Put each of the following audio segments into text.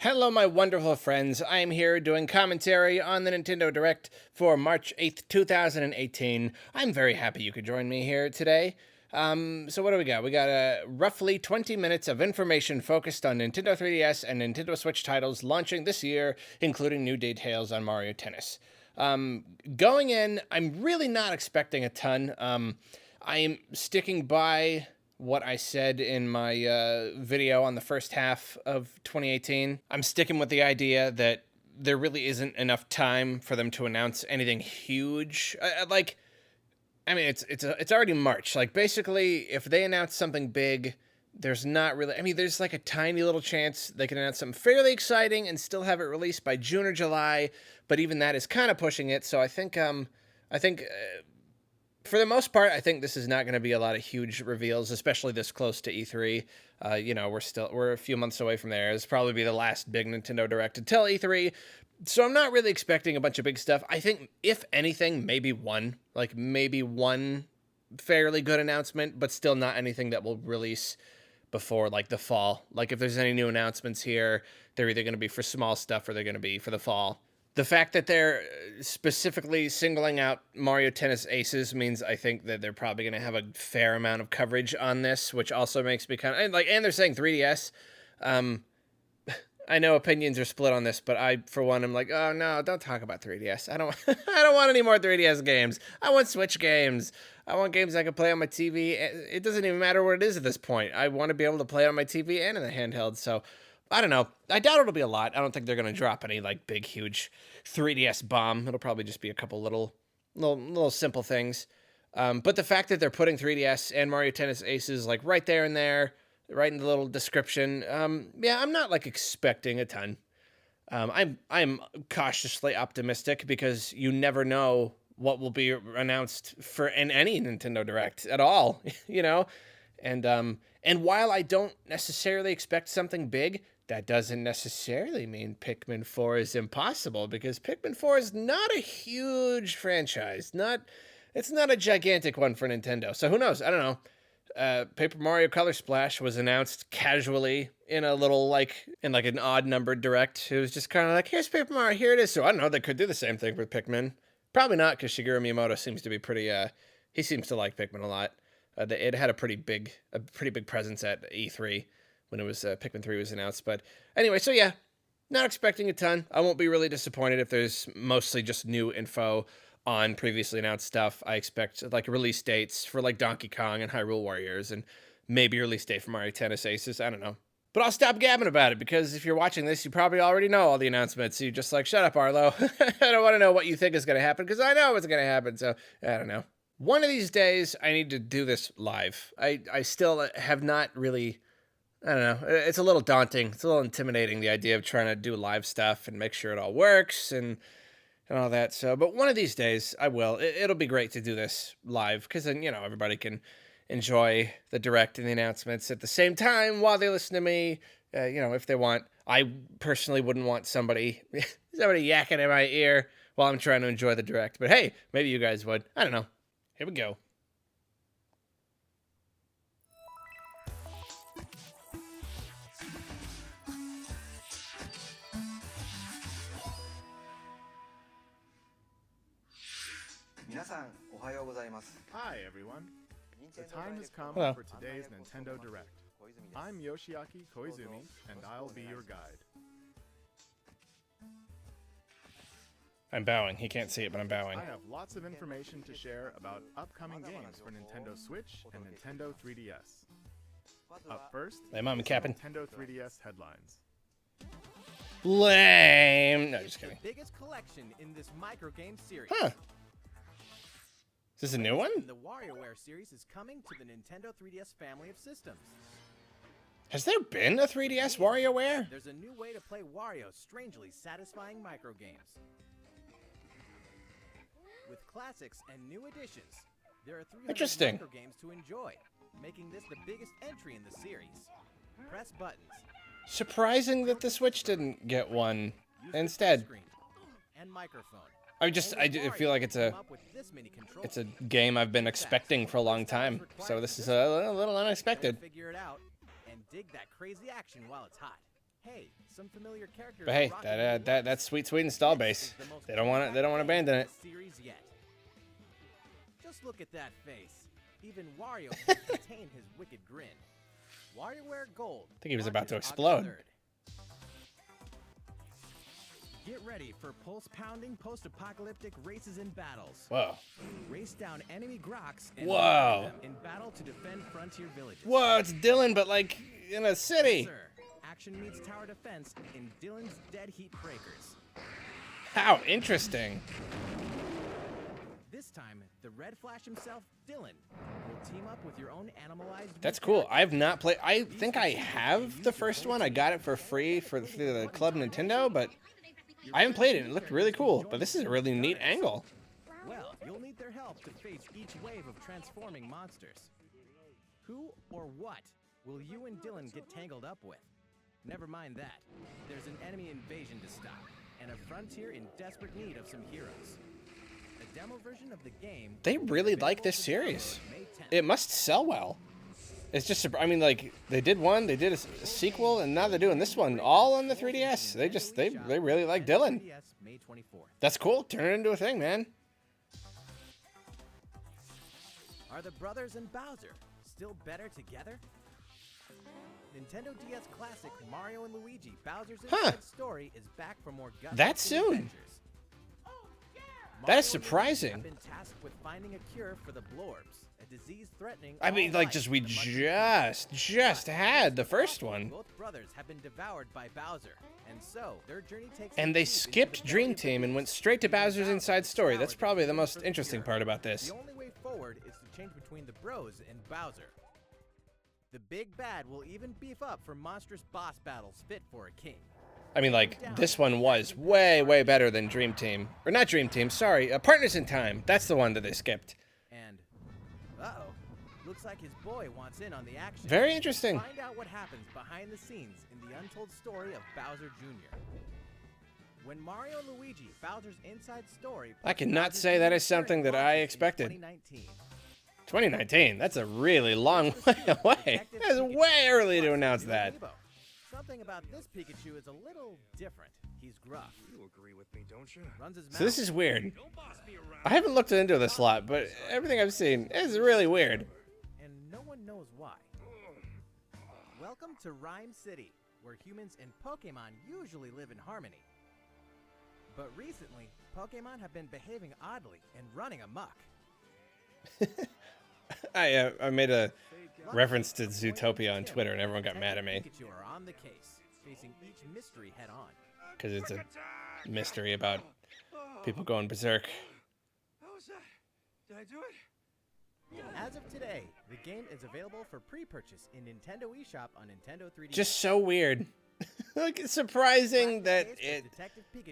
Hello, my wonderful friends. I am here doing commentary on the Nintendo Direct for March 8th, 2018. I'm very happy you could join me here today. So what do we got? We got roughly 20 minutes of information focused on Nintendo 3DS and Nintendo Switch titles launching this year, including new details on Mario Tennis. Going in, I'm really not expecting a ton. I am sticking by what I said in my video on the first half of 2018. I'm sticking with the idea that there really isn't enough time for them to announce anything huge. I mean, it's already March. Like, basically, if they announce something big, there's not really... I mean, there's like a tiny little chance they can announce something fairly exciting and still have it released by June or July, but even that is kind of pushing it. So I think for the most part, I think this is not going to be a lot of huge reveals, especially this close to E3. We're a few months away from there. It's probably be the last big Nintendo Direct until E3. So I'm not really expecting a bunch of big stuff. I think, if anything, maybe one fairly good announcement, but still not anything that will release before, like, the fall. Like, if there's any new announcements here, they're either going to be for small stuff or they're going to be for the fall. The fact that they're specifically singling out Mario Tennis Aces means I think that they're probably going to have a fair amount of coverage on this, which also makes me kind of like, and they're saying 3DS. I know opinions are split on this, but I, for one, am like, oh no, don't talk about 3DS. I don't want any more 3DS games. I want Switch games. I want games I can play on my TV. It doesn't even matter what it is at this point. I want to be able to play on my TV and in the handheld, so I don't know. I doubt it'll be a lot. I don't think they're going to drop any, like, big, huge 3DS bomb. It'll probably just be a couple little simple things. But the fact that they're putting 3DS and Mario Tennis Aces, like, right there and there, right in the little description, yeah, I'm not, like, expecting a ton. I'm cautiously optimistic because you never know what will be announced in any Nintendo Direct at all, you know? And while I don't necessarily expect something big, that doesn't necessarily mean Pikmin 4 is impossible, because Pikmin 4 is not a huge franchise. It's not a gigantic one for Nintendo. So who knows? I don't know. Paper Mario Color Splash was announced casually in a little, in an odd numbered direct. It was just kind of like, here's Paper Mario, here it is. So I don't know, they could do the same thing with Pikmin. Probably not, because Shigeru Miyamoto seems to be he seems to like Pikmin a lot. It had a pretty big presence at E3 when it was Pikmin 3 was announced. But anyway, so yeah, not expecting a ton. I won't be really disappointed if there's mostly just new info on previously announced stuff. I expect, like, release dates for, like, Donkey Kong and Hyrule Warriors, and maybe release date for Mario Tennis Aces. I don't know. But I'll stop gabbing about it, because if you're watching this, you probably already know all the announcements. So you're just like, shut up, Arlo. I don't want to know what you think is going to happen, because I know what's going to happen. So I don't know. One of these days, I need to do this live. I still have not really... I don't know. It's a little daunting. It's a little intimidating, the idea of trying to do live stuff and make sure it all works and all that. So, but one of these days, I will. It'll be great to do this live, because then, everybody can enjoy the direct and the announcements at the same time while they listen to me, if they want. I personally wouldn't want somebody yakking in my ear while I'm trying to enjoy the direct. But hey, maybe you guys would. I don't know. Here we go. Hi everyone. The time has come Hello. for today's Nintendo Direct. I'm Yoshiaki Koizumi, and I'll be your guide. I'm bowing. He can't see it, but I'm bowing. I have lots of information to share about upcoming games for Nintendo Switch and Nintendo 3DS. Up first, Hey, Mom and Captain. Nintendo 3DS headlines. Lame. No, just kidding. The biggest collection in this microgame series. Huh. Is this a new one? The WarioWare series is coming to the Nintendo 3DS family of systems. Has there been a 3DS WarioWare? There's a new way to play Wario's strangely satisfying microgames. With classics and new additions, there are 300 Interesting. microgames to enjoy, making this the biggest entry in the series. Press buttons. Surprising that the Switch didn't get one Use the instead. touchscreen and microphone. I feel like it's a game I've been expecting for a long time. So this is a little unexpected. Figure it out and dig that crazy action while it's hot. Hey, some familiar characters. But hey, are rocking that's sweet install base. They don't want to abandon it. Series yet. Just look at that face. Even Wario can contain his wicked grin. WarioWare Gold. I think he was about to launches explode. August 3rd. Get ready for pulse-pounding post-apocalyptic races and battles. Whoa. Race down enemy groks and Whoa. them in battle to defend frontier villages. Whoa, it's Dylan, but like in a city. Sir, action meets tower defense in Dylan's Dead Heat Breakers. How interesting. This time, the Red Flash himself, Dylan, will team up with your own animalized. That's cool. I have not played. I think I have the first one. I got it for free for the Club Nintendo, but I haven't played it. It looked really cool. But this is a really neat angle. Well, you'll need their help to face each wave of transforming monsters. Who or what will you and Dylan get tangled up with? Never mind that. There's an enemy invasion to stop, and a frontier in desperate need of some heroes. A demo version of the game. They really like this series. It must sell well. It's just, I mean, like, they did one, they did a sequel, and now they're doing this one all on the 3DS. They really like Dylan. May 24th. That's cool. Turn it into a thing, man. Are the brothers and Bowser still better together? Nintendo DS Classic Mario and Luigi Bowser's Inside Story is back for more gut That soon? adventures. That is Mario and Luigi surprising. have been tasked with finding a cure for the Blorbs, a disease threatening I mean, all like, life just we in the Mushroom just had the first one. Both brothers have been devoured by Bowser, and so their journey takes And them they deep into skipped the Dream belly of the Team and beast. went straight to Even Bowser's Bowser Inside Story. devoured That's the probably the seed most for the interesting cure. part about this. The only way forward is to change between the Bros and Bowser. The big bad will even beef up for monstrous boss battles fit for a king. I mean, like, this one was way, way better than Dream Team. Or not Dream Team, sorry. Partners in Time. That's the one that they skipped. And, uh-oh, looks like his boy wants in on the action. Very interesting. Find out what happens behind the scenes in the untold story of Bowser Jr. When Mario and Luigi, Bowser's Inside Story... I cannot Bowser's say that Jr.'s is something journey that I launches in expected. 2019. 2019. That's a really long way away. That's way early to announce that. Something about this Pikachu is a little different. He's gruff. You agree with me, don't you? Runs his mouth. So this is weird. I haven't looked into this a lot, but everything I've seen is really weird. And no one knows why. Welcome to Rhyme City, where humans and Pokemon usually live in harmony. But recently, Pokemon have been behaving oddly and running amok. I made a reference to Zootopia on Twitter, and everyone got mad at me Pikachu are on the case, facing each mystery head on. because it's a mystery about people going berserk. How was that? Did I do it? As of today, the game is available for pre-purchase in Nintendo eShop on Nintendo 3DS. Just so weird. Like, it's surprising that it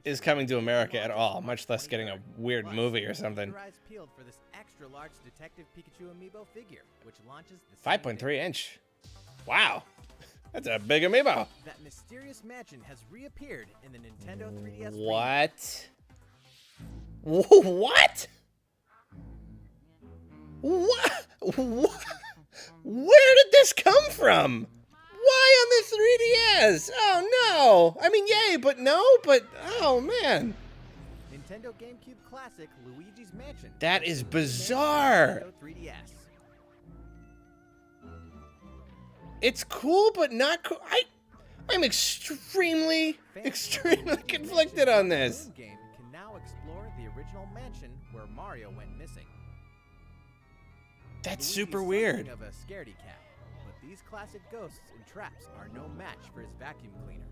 is coming to America at all, much less getting a weird movie or something. Your eyes peeled for this extra-large Detective Pikachu amiibo figure, which launches the same 5.3 day. inch. Wow. That's a big amiibo. That mysterious mansion has reappeared in the Nintendo 3DS. What? What? What? What? Where did this come from? Why on the 3DS? Oh no! I mean, yay, but no, but oh man. Nintendo GameCube Classic Luigi's Mansion. That is bizarre. Nintendo 3DS. It's cool, but not cool. I'm extremely conflicted on this. The game can now explore the original mansion where Mario went missing. That's Luigi's super something weird. of a scaredy cat, but these classic ghosts and traps are no match for his vacuum cleaner.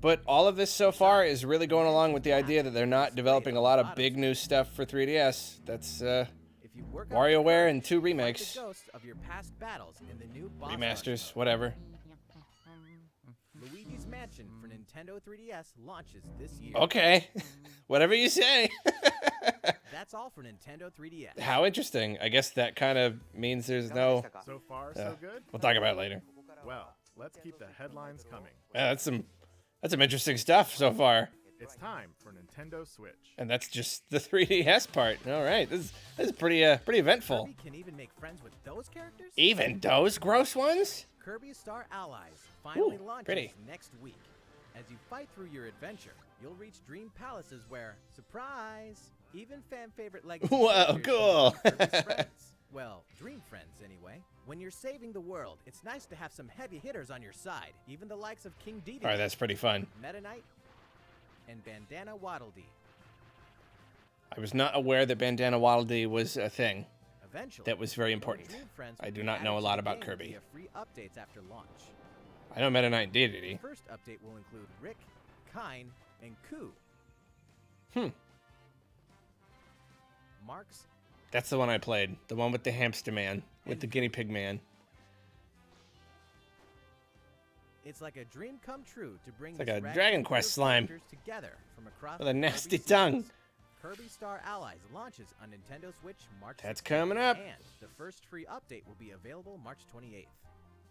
But all of this so far is really going along with the idea that they're not developing a lot of big new stuff for 3DS. That's If you work out WarioWare the and 2 fight the remakes. ghosts of your past battles in the new boss Remasters, rush. whatever. Luigi's Mansion for Nintendo 3DS launches this year. Okay. Whatever you say. That's all for Nintendo 3DS. How interesting. I guess that kind of means there's no... So far, so good? We'll talk about it later. Well, let's keep the headlines coming. Yeah, that's some interesting stuff so far. It's time for Nintendo Switch. And that's just the 3DS part. All right. This is pretty eventful. Kirby can even make friends with those characters? Even those gross ones? Kirby Star Allies finally Ooh, launches pretty. next week. As you fight through your adventure, you'll reach dream palaces where, surprise, even fan-favorite legacy Whoa, characters cool. become Kirby's friends. Well, dream friends anyway. When you're saving the world, it's nice to have some heavy hitters on your side, even the likes of King Dedede, All right, that's pretty fun. Meta Knight, and Bandana Waddle Dee. I was not aware that Bandana Waddle Dee was a thing. Eventually, That was very those important. Dream Friends I will do be not know a added to lot the about game Kirby. via free updates after launch. I know Meta Knight did The it. first update will include Rick, Kine, and Ku. Marks, That's the one I played. The one with the hamster man, with the guinea pig man. it's like a dream come true to bring It's this like a rad Dragon group Quest of slime. characters together from across With a the nasty Kirby tongue. series. Kirby Star Allies launches on Nintendo Switch March That's 16th, coming up. and the first free update will be available March 28th.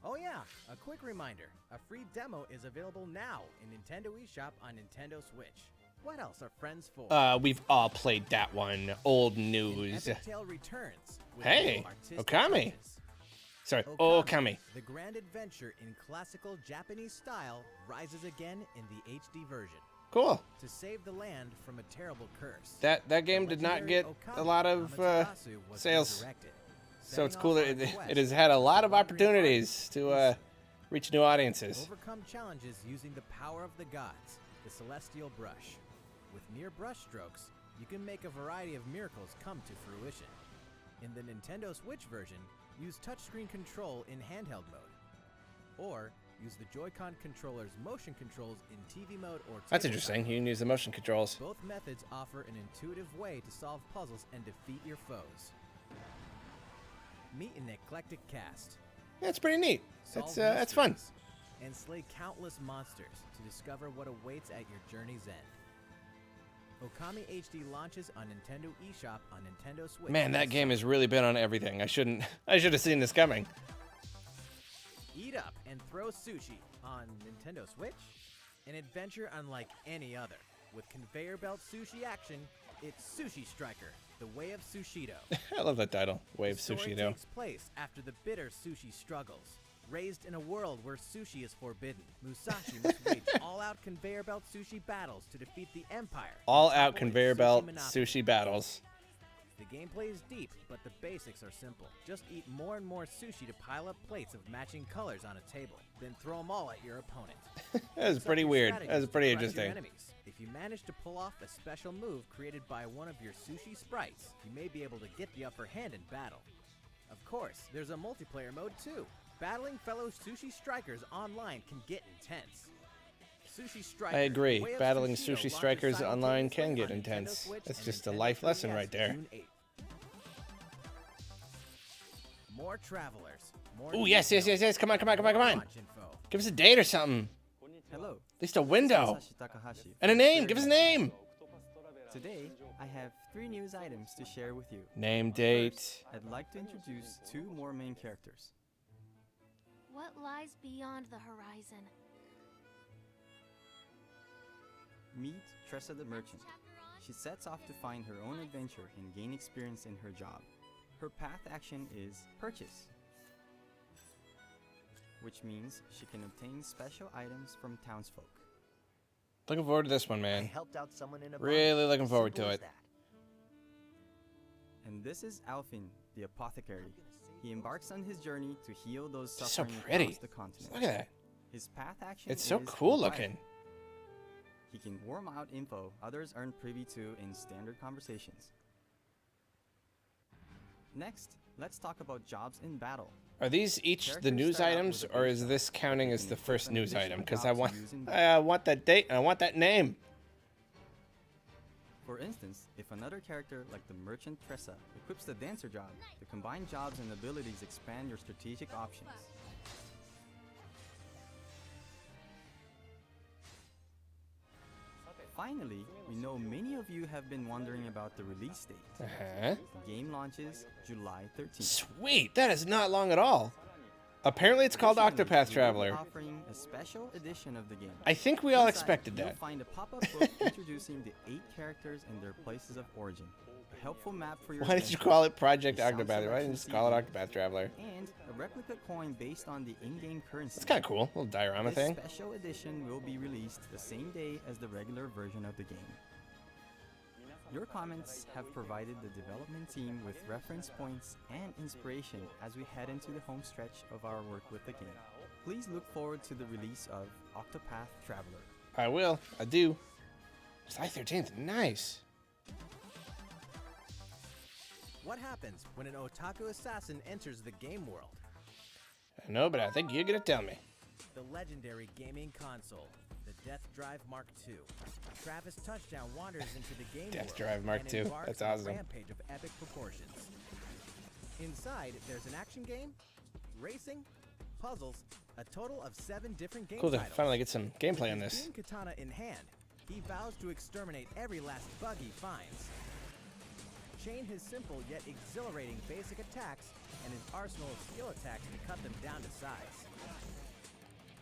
Oh yeah, a quick reminder, a free demo is available now in Nintendo eShop on Nintendo Switch. What else are friends for? We've all played that one. Old An news. Epic Tale returns with Hey, new artistic Okami. touches. Sorry, Okami, Okami. the grand adventure in classical Japanese style, rises again in the HD version Cool. to save the land from a terrible curse. That game did not get a lot of sales, so it's cool that it has had a lot of opportunities to reach new audiences. Overcome challenges using the power of the gods, the celestial brush. With mere brush strokes, you can make a variety of miracles come to fruition. In the Nintendo Switch version, use touchscreen control in handheld mode, or use the Joy-Con controller's motion controls in TV mode or That's tabletop interesting. mode. You can use the motion controls. Both methods offer an intuitive way to solve puzzles and defeat your foes. Meet an eclectic cast. That's pretty neat. Solve That's fun. mysteries, and slay countless monsters to discover what awaits at your journey's end. Okami HD launches on Nintendo eShop on Nintendo Switch. Man, that game has really been on everything. I should have seen this coming. Eat up and throw sushi on Nintendo Switch. An adventure unlike any other. With conveyor belt sushi action, it's Sushi Striker, the way of Sushido. I love that title. Wave The story Sushido. takes place after the bitter sushi struggles. Raised in a world where sushi is forbidden, Musashi must wage all-out conveyor belt sushi battles to defeat the Empire. All and out avoid conveyor sushi belt monopoly. sushi battles. The gameplay is deep, but the basics are simple. Just eat more and more sushi to pile up plates of matching colors on a table, then throw them all at your opponent. That was Use up pretty your weird. strategies That was to pretty crush your interesting. enemies. If you manage to pull off a special move created by one of your sushi sprites, you may be able to get the upper hand in battle. Of course, there's a multiplayer mode too. Battling fellow sushi strikers online can get intense. Sushi Striker, I agree. Way of Battling Sushido sushi launches strikers online can simultaneously get on Nintendo intense. Switch That's and just a Nintendo life lesson 3DS right there. June 8th. More travelers. More Ooh, yes. Come on. launch info. Give us a date or something. Hello, At least a window. Sashi Takahashi. And a name. Give us a name. Today, I have 3 news items to share with you. Name, date. I'd like to introduce 2 more main characters. What lies beyond the horizon? Meet Tressa the Merchant. She sets off to find her own adventure and gain experience in her job. Her path action is purchase, which means she can obtain special items from townsfolk. Looking forward to this one, man. helped out someone in a Really bind. looking forward Simple to as it. that. And this is Alfin, the apothecary. He embarks on his journey to heal those So suffering pretty. across the continent. Look at that. His path action It's so is cool inquire. looking. He can worm out info others aren't privy to in standard conversations. Next, let's talk about jobs in battle. Are these each the Characters news start out items, with a or base is job. this counting They as can the equip first an news additional item? Because job to use in battle. I want that date and I want that name. For instance, if another character like the merchant Tressa equips the dancer job, the combined jobs and abilities expand your strategic options. Finally, we know many of you have been wondering about the release date. Uh-huh. The game launches July 13th. Sweet. That is not long at all. Apparently it's called Additionally, Octopath we will be Traveler. offering a special edition of the game. I think we all Inside, expected you'll that. find a pop-up book introducing the 8 characters and their places of origin. helpful map for your Why did you adventure, call it Project a sound Octopath? Why didn't you selection just call it CD, Octopath Traveler? and a replica coin based on the in-game currency. That's kind of cool. Little diorama This thing. special edition will be released the same day as the regular version of the game. Your comments have provided the development team with reference points and inspiration as we head into the home stretch of our work with the game. Please look forward to the release of Octopath Traveler. I will. I do. July 13th. Nice. What happens when an otaku assassin enters the game world? I know, but I think you're gonna tell me. The legendary gaming console, the Death Drive Mark II. Travis Touchdown wanders into the game Death world Drive Mark and II. embarks That's on a awesome. rampage of epic proportions. Inside, there's an action game, racing, puzzles, a total of 7 different game Cool to titles. finally get some gameplay With on his this. Doom katana in hand, he vows to exterminate every last bug he finds. Chain his simple yet exhilarating basic attacks and his arsenal of skill attacks to cut them down to size.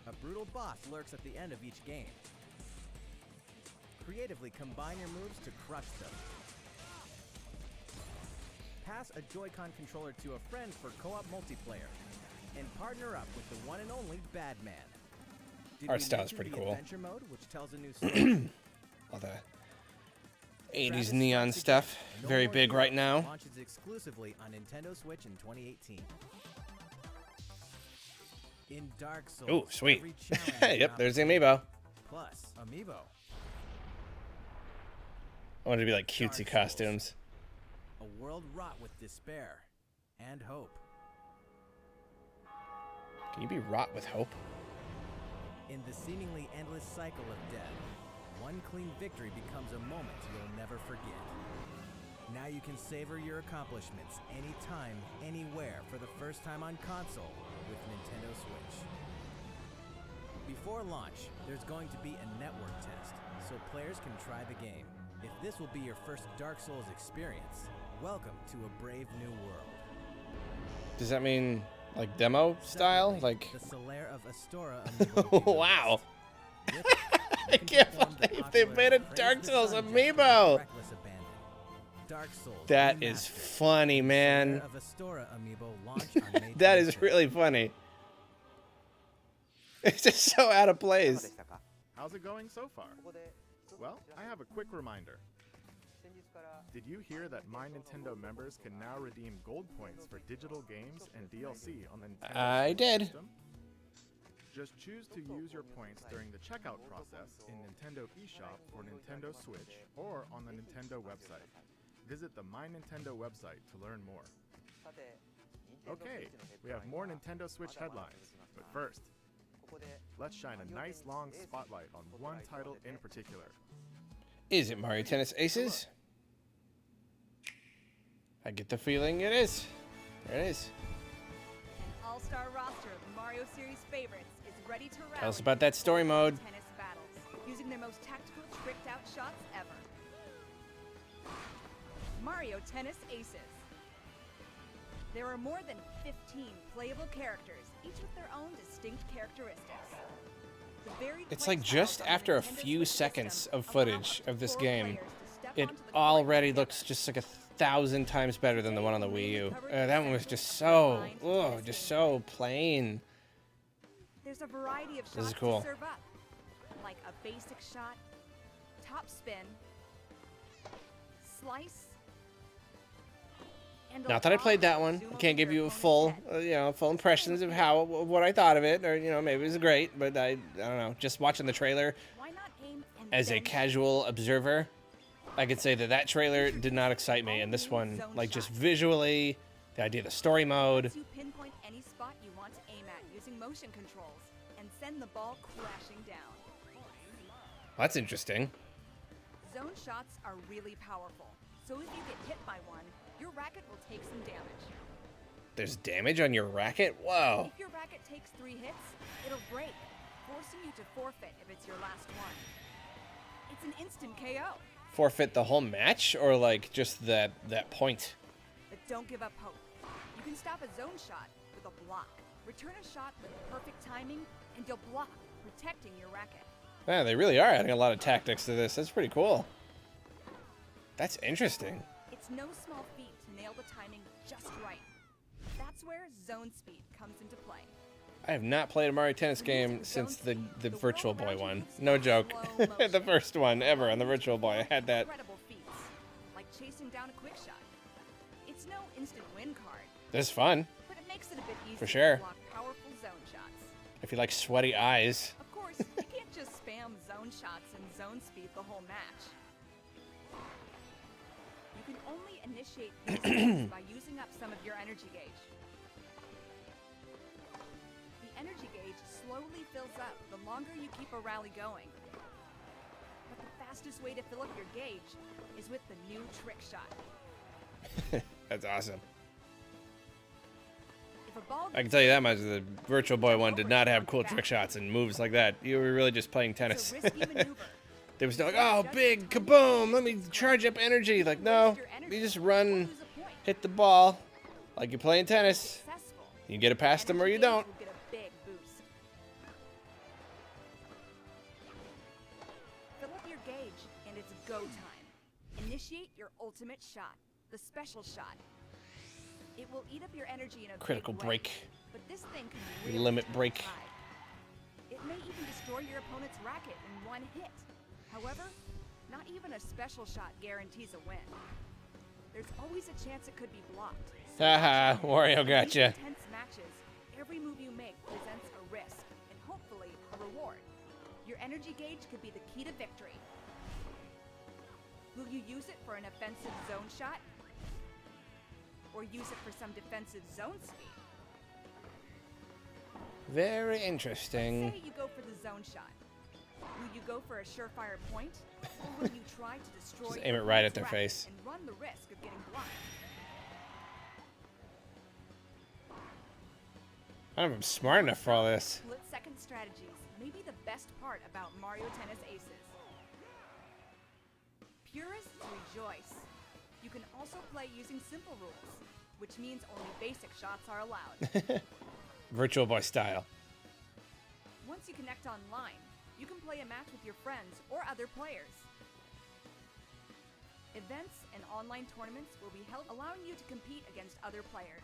A brutal boss lurks at the end of each game. Creatively combine your moves to crush them. Pass a Joy-Con controller to a friend for co-op multiplayer. And partner up with the one and only Badman. Did Art we style is mention pretty the cool. Adventure mode, which tells a new story? All the 80s Travis neon Strikes stuff. Again, No Very More big Heroes right now. Launches exclusively on Nintendo Switch in 2018. In Dark Souls, Ooh, sweet. every challenge is an Yep, there's the opportunity. amiibo. Plus, Amiibo. I wanted to be like Dark cutesy Souls. costumes. A world wrought with despair and hope. Can you be wrought with hope? In the seemingly endless cycle of death, one clean victory becomes a moment you'll never forget. Now you can savor your accomplishments anytime, anywhere for the first time on console with Nintendo Switch. Before launch, there's going to be a network test, so players can try the game. If this will be your first Dark Souls experience, welcome to a brave new world. Does that mean like demo style? Separately, Like, the Solaire of Astora amiibo will be wow. released. With it, I you can can't perform the believe they popular made a Praise Dark the Souls Sun gesture amiibo. with reckless abandon. Dark Souls That is Remastered. funny, man. Solaire of Astora amiibo launch on May That is 25th. really funny. It's just so out of place. How's it going so far? Well, I have a quick reminder. Did you hear that My Nintendo members can now redeem gold points for digital games and DLC on the Nintendo I Switch did. system? Just choose to use your points during the checkout process in Nintendo eShop for Nintendo Switch or on the Nintendo website. Visit the My Nintendo website to learn more. Okay, we have more Nintendo Switch headlines, but first, let's shine a nice long spotlight on one title in particular. Is it Mario Tennis Aces? I get the feeling it is. There it is. An all-star roster of Mario series favorites is ready to rally. Tell us about that story mode. Tennis battles, using their most tactical, tricked-out shots ever. Mario Tennis Aces. There are more than 15 playable characters, each with their own distinct characteristics. The varied It's play like just styles on the after a Nintendo few Switch seconds system of allow footage up to of this 4 game, players to step it onto the court already together. looks just like 1,000 times better than the one on the Wii U. That one was just so, just so plain. There's a variety of This is shots cool. to serve up, like a basic shot, top spin, slice, and Not that I played that one. I can't give you a full, full impressions of what I thought of it, or maybe it was great, but I don't know. Just watching the trailer Why not aim and as a then casual observer, I could say that trailer did not excite me, and this one, like just visually, the idea of the story mode. lets you pinpoint any spot you want to aim at using motion controls and send the ball crashing down. That's interesting. Zone shots are really powerful, so if you get hit by one, your racket will take some damage. There's damage on your racket? Whoa. If your racket takes 3 hits, it'll break, forcing you to forfeit if it's your last one. It's an instant KO, Forfeit the whole match, or like just that point? but don't give up hope. You can stop a zone shot with a block. Return a shot with perfect timing, and you'll block, protecting your racket. Yeah, they really are adding a lot of tactics to this. That's pretty cool. That's interesting. It's It's no small feat to nail the timing just right. That's where zone speed comes into play. I have not played a Mario Tennis game since the Virtual Boy one. No joke. The first one ever on the Virtual Boy. I had that. Incredible feats, like chasing down a quick shot. It's no instant win card, This is fun. but it makes it a bit easier For sure. to block powerful zone shots. If you like sweaty eyes. Of course, you can't just spam zone shots and zone speed the whole match. You can only initiate these moves by using up some of your energy gauge. The energy gauge slowly fills up the longer you keep a rally going. But the fastest way to fill up your gauge is with the new trick shot. That's awesome. If a ball I can tell you that much. The Virtual Boy one did not have cool trick shots and moves like that. You were really just playing tennis. It's a risky maneuver. They was like, oh, big kaboom, let me charge up energy. Like, no, you just run, Lose a point. hit the ball like you're playing tennis. Successful. You get it past them or you Energy gauge don't. will get a big boost. Fill up your gauge, and it's go time. Initiate your ultimate shot, the special shot. It will eat up your energy in a Critical big way, break. but this thing can really Limit turn break. the tide. It may even destroy your opponent's racket in one hit. However, not even a special shot guarantees a win. There's always a chance it could be blocked. So Haha, Wario in these gotcha. intense matches, every move you make presents a risk and hopefully a reward. Your energy gauge could be the key to victory. Will you use it for an offensive zone shot? Or use it for some defensive zone speed? Very interesting. Say you go for the zone shot. Will you go for a surefire point? Or will you try to destroy Just aim your it right at opponent's their racket face. and run the risk of getting blocked? I don't know if I'm smart enough for all this. Split-second strategies may be the best part about Mario Tennis Aces. Purists rejoice. You can also play using simple rules, which means only basic shots are allowed. Virtual Boy style. Once you connect online, you can play a match with your friends or other players. Events and online tournaments will be held, allowing you to compete against other players.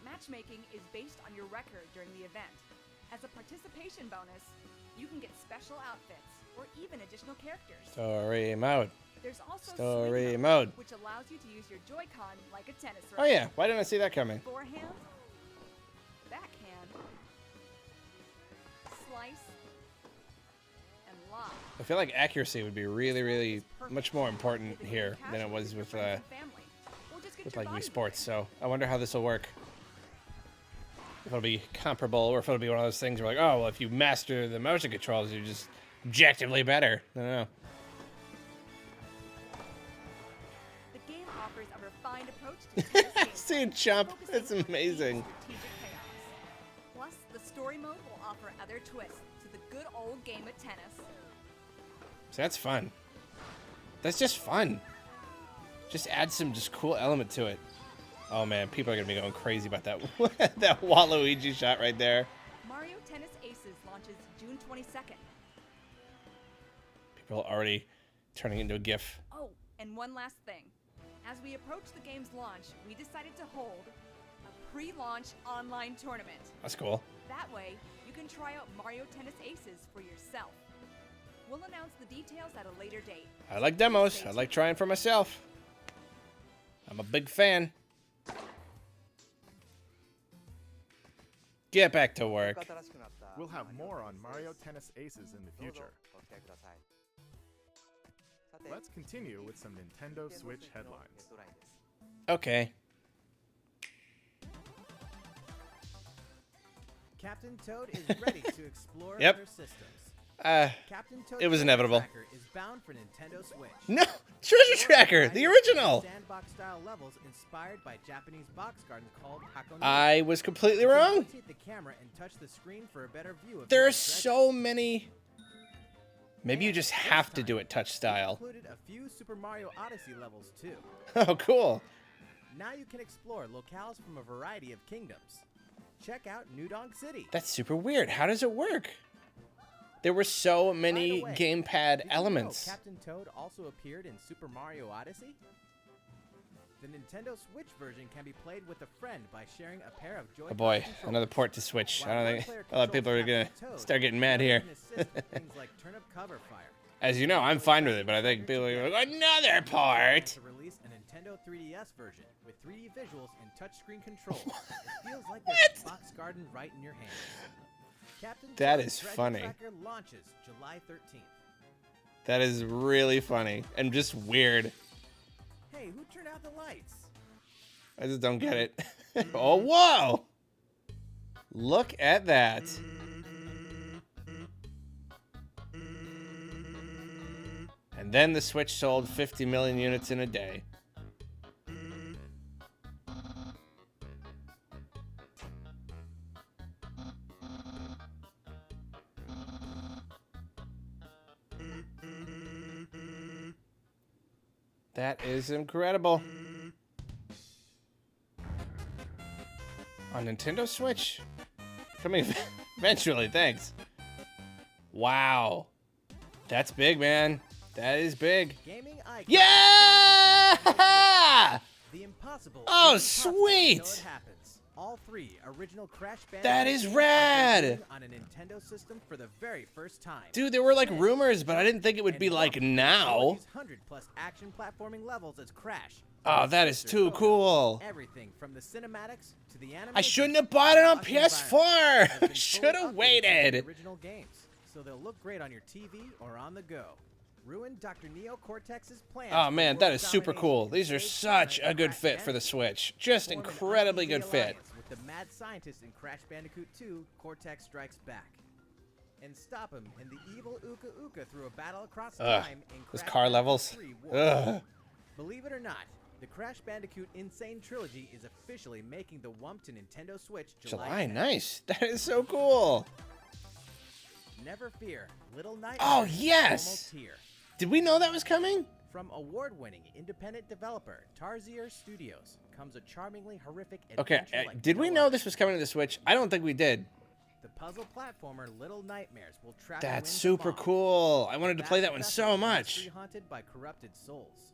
Matchmaking is based on your record during the event. As a participation bonus, you can get special outfits or even additional characters. Story mode. There's also Story Swing mode. which allows you to use your Joy-Con like a tennis Oh racket. yeah, why didn't I see that coming? Forehand, backhand, slice, and lob. I feel like accuracy would be really, really much more important With a here game than it casually was your with friends and family. Or just get with your like Wii body Sports. moving. So I wonder how this will work. If it'll be comparable, or if it'll be one of those things where like, oh, well, if you master the motion controls, you're just objectively better. I don't know. The game offers a refined approach to tennis gameplay, See it jump. focusing It's on deep amazing. strategic payoffs. Plus, the story mode will offer other twists to the good old game of tennis. So that's fun. That's just fun. Just add some just cool element to it. Oh man, people are gonna be going crazy about that that Waluigi shot right there. Mario Tennis Aces launches June 22nd. People are already turning into a GIF. Oh, and one last thing. As we approach the game's launch, we decided to hold a pre-launch online tournament. That's cool. That way, you can try out Mario Tennis Aces for yourself. We'll announce the details at a later date. I like demos. I like trying for myself. I'm a big fan. Get back to work. We'll have more on Mario Tennis Aces in the future. Let's continue with some Nintendo Switch headlines. Okay. Captain Toad is ready to explore Yep. other systems. Captain Toad It was inevitable. Tracker is bound for Nintendo Switch. No, Treasure Tracker, the original. Sandbox-style levels inspired by Japanese box gardens called Hakone. I was completely You can wrong. rotate the camera and touch the screen for a better view of There are hidden treasure. so many. Maybe you And just this have to time, do it touch we style. included a few Super Mario Odyssey levels too. Oh, cool. Now you can explore locales from a variety of kingdoms. Check out New Donk City. That's super weird. How does it work? There were so By many the way, gamepad did you know elements. Captain Toad also appeared in Super Mario Odyssey? The Nintendo Switch version can be played with a friend by sharing a pair of Joy-Con Oh boy, controllers. another port to Switch. I While don't one think player a lot of people are controls gonna Captain Toad, start getting mad the other here. can assist with things like turnip cover fire. As you know, I'm fine with it, but I think people are like, another port. To release a Nintendo 3DS version with 3D visuals and touchscreen control. It feels like there's a box garden right in your hands. Captain That Toad's is Treasure funny. Tracker launches July 13th. That is really funny and just weird. Hey, who turned out the lights? I just don't get it. Oh, whoa! Look at that. And then the Switch sold 50 million units in a day. That is incredible. On Nintendo Switch? Coming eventually, thanks. Wow. That's big, man. That is big. Gaming icon. Yeah! The impossible. Oh, is impossible sweet! until it happens. All 3 original Crash Bandicoot That is games rad! are debuting on a Nintendo system for the very first time. Dude, there were like rumors, but I didn't think it would be like now. 100+ action platforming levels as Crash. Oh, that is too cool. Everything from the cinematics to the animation. I shouldn't have bought it on Awesome environment has PS4. been Should fully have updated to the waited. Original games, so they'll look great on your TV or on the go. Ruin Dr. Neo Cortex's plans. Oh for man, that world is super domination cool. in These are Stage such Sonic a good Crash fit for the Bandicoot. Switch. Just Form an incredibly uneasy good fit. alliance with the mad scientist in Crash Bandicoot 2, Cortex Strikes Back. And stop him and the evil Uka Uka through a battle across Ugh, time in those Crash car Bandicoot levels. 3 War. Ugh. Believe it or not, the Crash Bandicoot Insane Trilogy is officially making the Wump to Nintendo Switch July, 10th. nice. That is so cool. Never fear, Little Nightmares Oh, is yes! almost here. Did we know that was coming? From award-winning independent developer Tarsier Studios comes a charmingly horrific Okay, adventure like did we no know other. this was coming to the Switch? I don't think we did. The puzzle platformer Little Nightmares will trap That's you into super Mom, cool. I a wanted to vast play that one vessel so and much. mystery haunted by corrupted souls.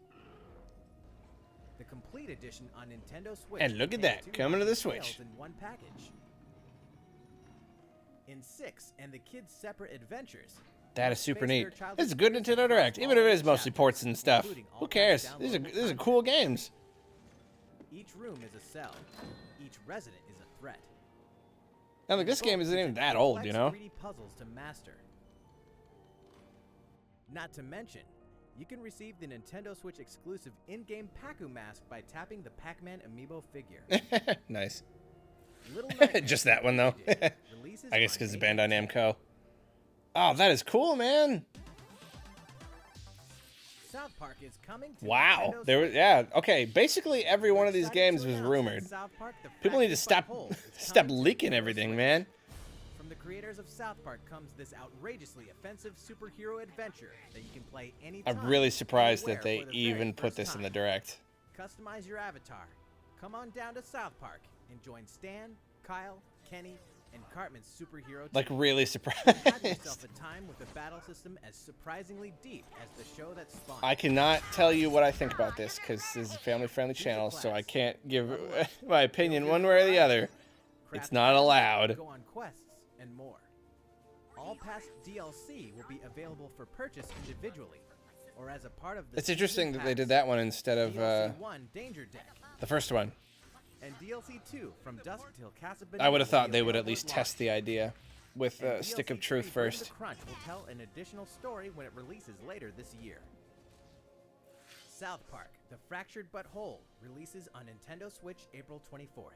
The complete edition on Nintendo Switch. And look at contains that, 2 coming to the awesome Switch. tales in one package. In 6 and the kids' separate adventures. That is super face neat. their childhood This is a good fears Nintendo across Direct, all even if it eight is mostly chapters, ports and stuff. including all Who cares? past These are downloadable cool content. games. Each room is a cell. Each resident is a threat. Now, look, this game isn't even that old, you know? 3D puzzles to master. Not to mention, you can receive the Nintendo Switch exclusive in-game Pac-Man mask by tapping the Pac-Man amiibo figure. Nice. Little Nightmares Just that one, though. Edition releases I guess on because it's May Bandai 18th. Namco. Oh, that is cool, man. South Park is coming to Wow. Nintendo There was, Switch. yeah. Okay, basically every one of these Excited to games was announce that rumored. South Park, The People need to Fractured stop But Whole is stop coming to leaking Nintendo everything, Switch. man. From the creators of South Park comes this outrageously offensive superhero adventure that you can play anytime. I'm really surprised anywhere that they for the very even put first this in the time. direct. Customize your avatar. Come on down to South Park and join Stan, Kyle, Kenny, and Cartman's superhero Like team. really Have surprised. yourself a time with a battle system as surprisingly deep as the show that spawned. I cannot tell you what I think about this because this is a family-friendly channel, so I can't give my opinion one way or the other. Craft It's not allowed. Go on quests and more. All past DLC will be available for purchase individually or as a part of the It's interesting season that they did pass. that one instead of DLC 1 Danger Deck the first one. and DLC 2 From Dusk Till Casa I would have Bonita thought will they be would at available least launch. test the idea with And Stick of DLC Truth 3 Bring first. the Crunch will tell an additional story when it releases later this year. South Park: The Fractured But Whole releases on Nintendo Switch April 24th.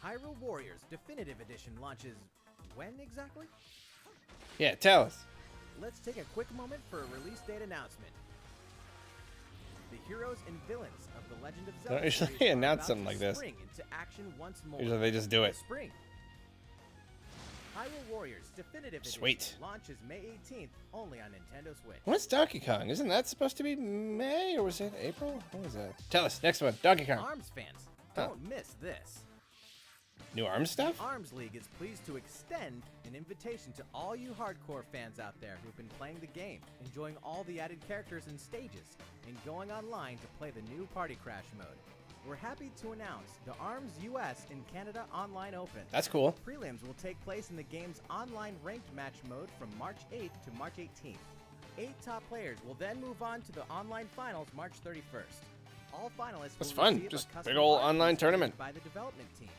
Hyrule Warriors Definitive Edition launches when exactly? Yeah, tell us. Let's take a quick moment for a release date announcement. The heroes and villains of the Legend of Zelda Don't usually series are announce about something to like this. spring into action once more. Usually they just do it. This spring. Hyrule Warriors Definitive Sweet. Edition launches May 18th only on Nintendo Switch. What's Donkey Kong? Isn't that supposed to be May or was it April? What was that? Tell us. Next one. Donkey Kong. ARMS fans, Huh. don't miss this. New ARMS stuff? The Arms League is pleased to extend an invitation to all you hardcore fans out there who've been playing the game, enjoying all the added characters and stages, and going online to play the new Party Crash mode. We're happy to announce the ARMS US and Canada Online Open. That's cool. Prelims will take place in the game's online ranked match mode from March 8th to March 18th. 8 top players will then move on to the online finals March 31st. All finalists That's will fun. receive a Just custom big ol' art online piece tournament. by the development team.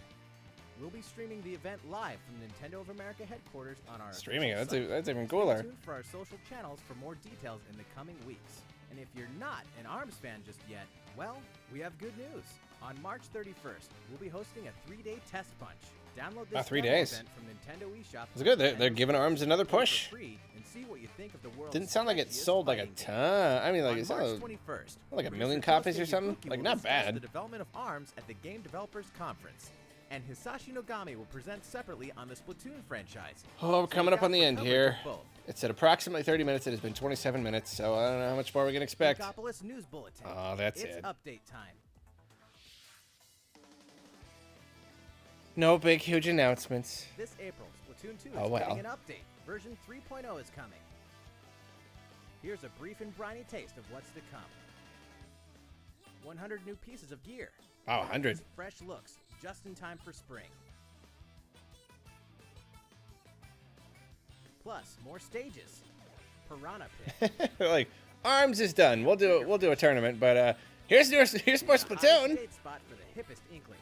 We'll be streaming the event live from Nintendo of America headquarters on our Streaming it. official site. That's even Stay cooler. tuned for our social channels for more details in the coming weeks. And if you're not an ARMS fan just yet, well, we have good news. On March 31st, we'll be hosting a 3-day test punch. Download this 3 demo days. event from Nintendo eShop. It's good. They're giving ARMS another push. For free and see what you think of the world's Didn't sound like it sexiest sold like a fighting game. ton. I mean, like On it March sounded 21st, like a producer million copies or Kosuke something. Yuki Like will not discuss bad. the development of ARMS at the Game Developers Conference. And Hisashi Nogami will present separately on the Splatoon franchise. Oh, we're So coming look up on out the for end coverage here. of both. It's at approximately 30 minutes. It has been 27 minutes, so I don't know how much more we can expect. Geekopolis News Bulletin. Oh, that's it's it. update time. No big, huge announcements. This April, Splatoon 2 is Oh, well. getting an update. Version 3.0 is coming. Here's a brief and briny taste of what's to come. 100 new pieces of gear. Wow, 100. Fresh looks, just in time for spring. Plus, more stages. Piranha Pit. Like ARMS is done. We'll do a tournament, but here's more The Splatoon. skate spot for the hippest inklings.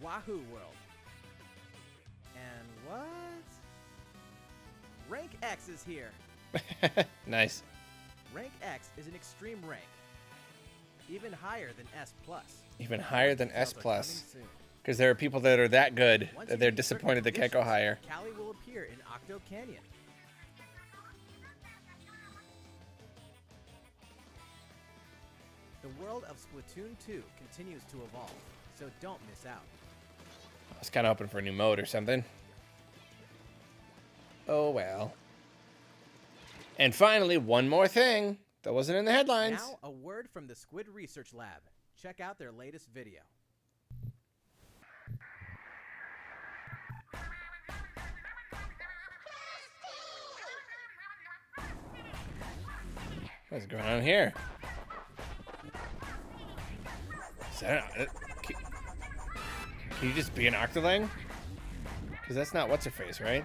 Wahoo World. And what? Rank X is here. Nice. Rank X is an extreme rank. Even higher than S+. Even higher than S+. Details are coming soon. Because there are people that are that good Once that you they're meet certain disappointed they can't go conditions, higher. Callie will appear in Octo Canyon. The world of Splatoon 2 continues to evolve, so don't miss out. I was kind of hoping for a new mode or something. Oh well. And finally, one more thing that wasn't in the headlines. Now, a word from the Squid Research Lab. Check out their latest video. What's going on here? Is that can you just be an Octoling? Because that's not what's her face, right?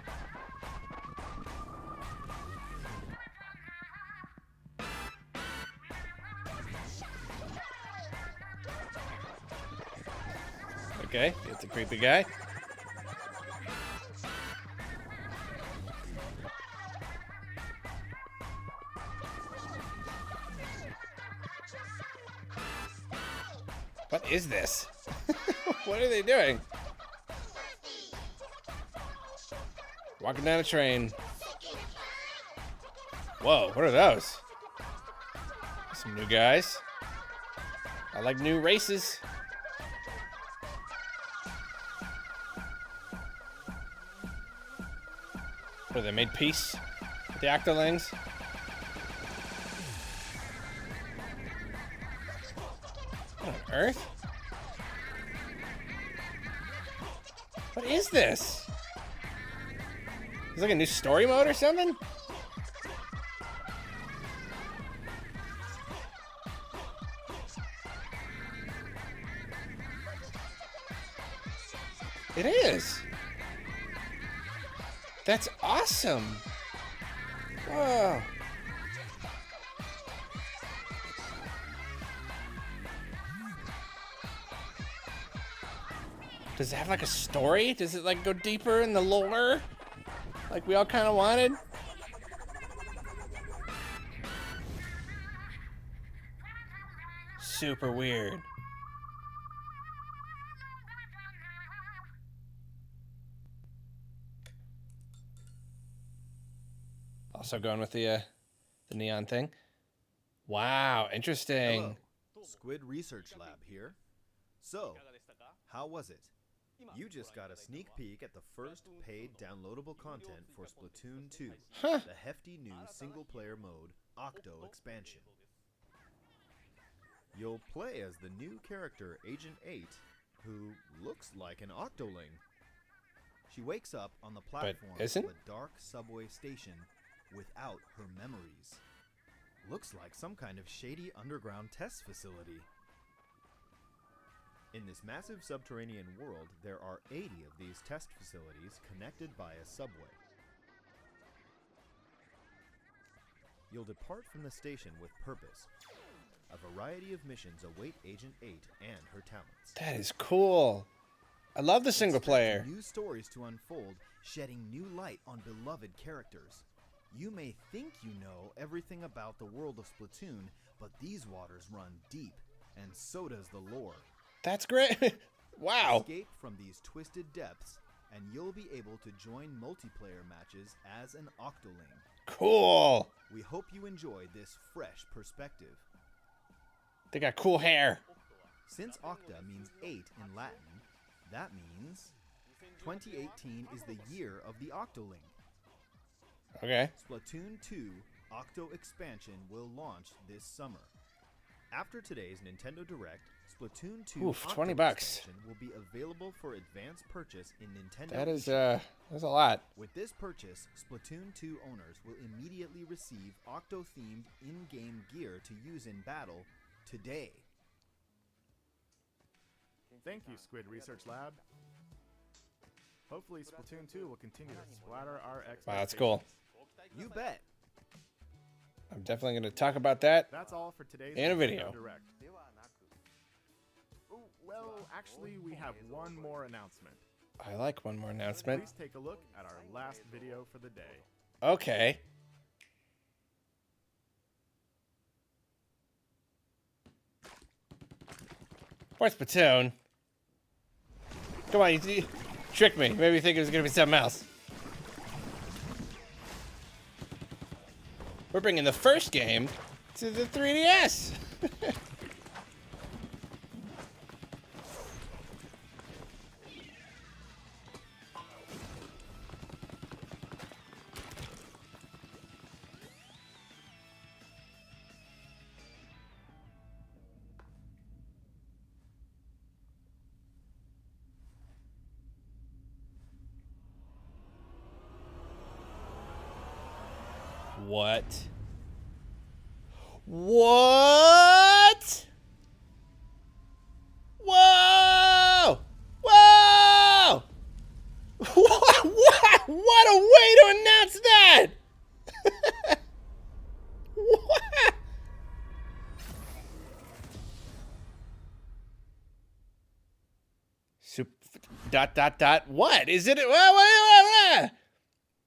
Okay, it's a creepy guy. What is this? What are they doing? Walking down a train. Whoa, what are those? Some new guys. I like new races. What, they made peace with the Octolings? What on earth? What is this? Is like a new story mode or something? It is. That's awesome. Whoa. Does it have like a story? Does it like go deeper in the lore? Like we all kind of wanted? Super weird. Also going with the neon thing. Wow, interesting. Hello, Squid Research Lab here. So, how was it? You just got a sneak peek at the first paid downloadable content for Splatoon 2, Huh. the hefty new single-player mode, Octo Expansion. You'll play as the new character Agent 8, who looks like an Octoling, She wakes up on the platform of isn't? a dark subway station without her memories. Looks like some kind of shady underground test facility. In this massive subterranean world, there are 80 of these test facilities connected by a subway. You'll depart from the station with purpose. A variety of missions await Agent 8 and her talents. That is cool. I love the single player. New stories to unfold, shedding new light on beloved characters. You may think you know everything about the world of Splatoon, but these waters run deep, and so does the lore. That's great. Wow. Escape from these twisted depths, and you'll be able to join multiplayer matches as an Octoling. Cool. We hope you enjoy this fresh perspective. They got cool hair. Since Octa means 8 in Latin, that means 2018 is the year of the Octoling. Okay. Splatoon 2 Octo Expansion will launch this summer. After today's Nintendo Direct, Splatoon 2 Oof, Octo $20. Expansion will be available for advanced purchase in Nintendo That is eShop. that's a lot. With this purchase, Splatoon 2 owners will immediately receive Octo-themed in-game gear to use in battle today. Thank you, Squid Research Lab. Hopefully, Splatoon 2 will continue to splatter our expectations. Wow, that's cool. You bet. I'm definitely going to talk about that. That's all for today's In a Nintendo video. Direct. Oh, well, actually, we have one more announcement. I like one more announcement. Please take a look at our last video for the day. Okay. Where's Splatoon? Come on, you tricked me. Maybe you think it was going to be something else. We're bringing the first game to the 3DS. What? What? Whoa! Whoa! What a way to announce that! What? What? Is it?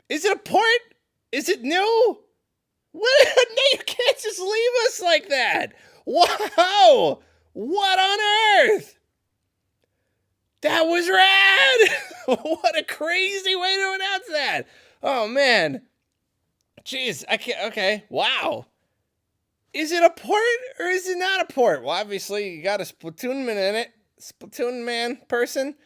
Is it a port? Is it new? What? No, you can't just leave us like that. Wow! What on earth? That was rad! What a crazy way to announce that. Oh, man. Jeez, I can't. Okay, wow. Is it a port or is it not a port? Well, obviously, you got a Splatoon man in it. Splatoon man person.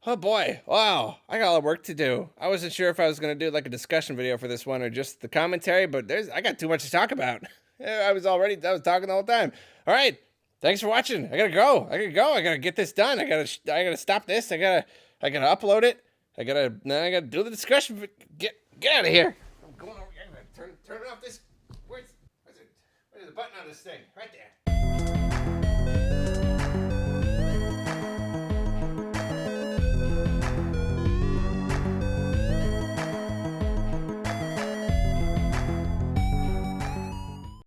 Oh boy, wow, I got a lot of work to do. I wasn't sure if I was going to do like a discussion video for this one or just the commentary, but I got too much to talk about. I was talking the whole time. All right, thanks for watching. I gotta go. I gotta get this done. I gotta stop this. I gotta upload it. I gotta do the discussion. Get out of here. I'm going over here. I'm gonna turn off this. Where's the button on this thing? Right there.